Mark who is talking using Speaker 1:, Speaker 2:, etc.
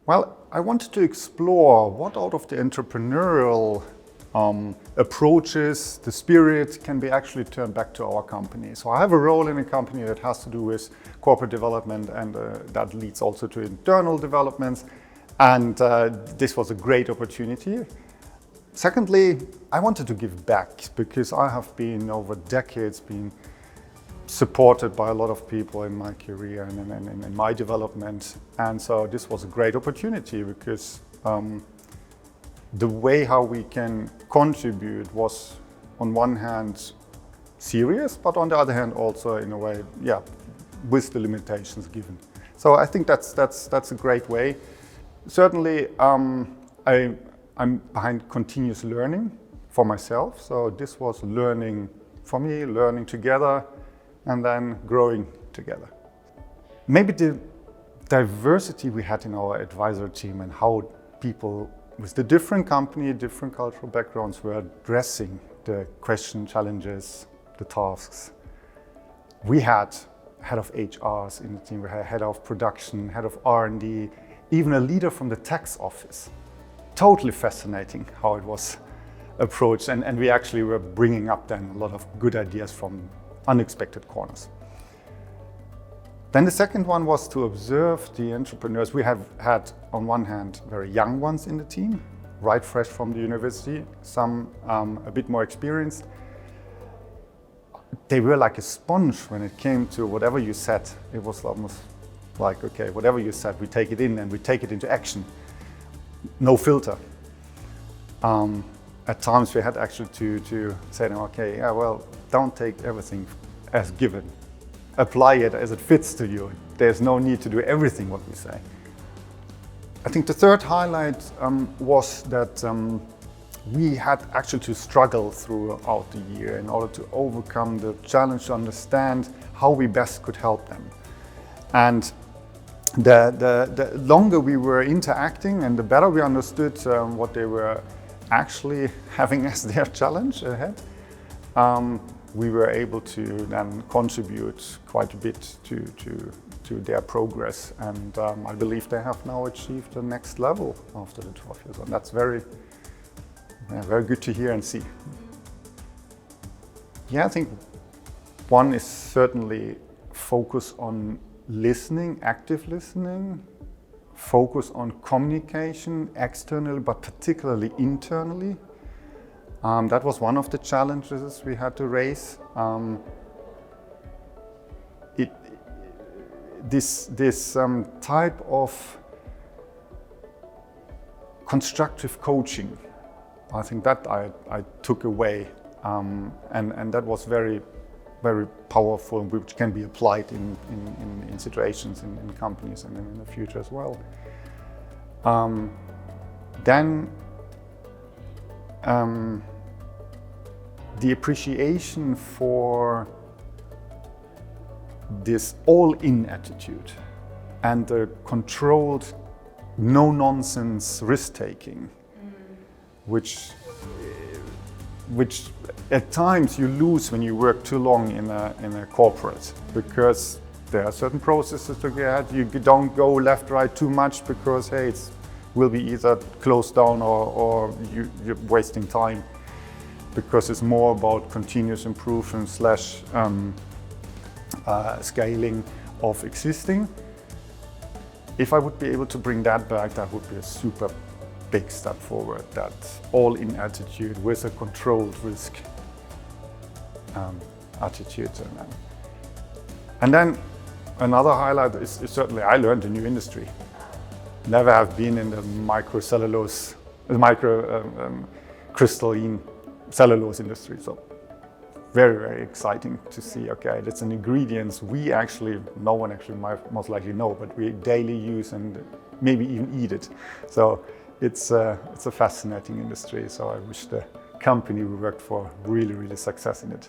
Speaker 1: Well, I wanted to explore what out of the entrepreneurial approaches, the spirit can be actually turned back to our company. So I have a role in a company that has to do with corporate development, and that leads also to internal developments. And this was a great opportunity. Secondly, I wanted to give back because I have been over decades been supported by a lot of people in my career and in my development. And so this was a great opportunity because the way how we can contribute was on one hand serious, but on the other hand also in a way, with the limitations given. So I think that's a great way. Certainly, I'm behind continuous learning for myself. So this was learning for me, learning together, and then growing together. Maybe the diversity we had in our advisory team and how people with the different company, different cultural backgrounds were addressing the question, challenges, the tasks. We had head of HRs in the team, we had head of production, head of R&D, even a leader from the tax office. Totally fascinating how it was approached, and we actually were bringing up then a lot of good ideas from unexpected corners. Then the second one was to observe the entrepreneurs. We have had, on one hand, very young ones in the team, right fresh from the university, some a bit more experienced. They were like a sponge when it came to whatever you said. It was almost like, okay, whatever you said, we take it in and we take it into action. No filter. At times we had actually to say, okay, yeah, well, don't take everything as given. Apply it as it fits to you. There's no need to do everything what we say. I think the third highlight was that we had actually to struggle throughout the year in order to overcome the challenge to understand how we best could help them. And the longer we were interacting and the better we understood what they were actually having as their challenge ahead, we were able to then contribute quite a bit to their progress. And I believe they have now achieved the next level after the 12 years. And that's very good to hear and see. Yeah, I think one is certainly focus on listening, active listening, focus on communication externally, but particularly internally. That was one of the challenges we had to raise. This type of constructive coaching, I think that I took away, and that was very, very powerful, which can be applied in situations in companies and in the future as well. Then the appreciation for this all-in attitude and the controlled, no-nonsense risk-taking, which at times you lose when you work too long in a corporate, because there are certain processes to get at. You don't go left, right too much because, hey, it will be either closed down or you're wasting time, because it's more about continuous improvement / scaling of existing. If I would be able to bring that back, that would be a super big step forward, that all-in attitude with a controlled risk attitude. And then another highlight is certainly I learned a new industry. Never have been in the microcellulose, crystalline cellulose industry. So very, very exciting to see, okay, that's an ingredients no one actually might most likely know, but we daily use and maybe even eat it. So it's a fascinating industry. So I wish the company we worked for really, really success in it.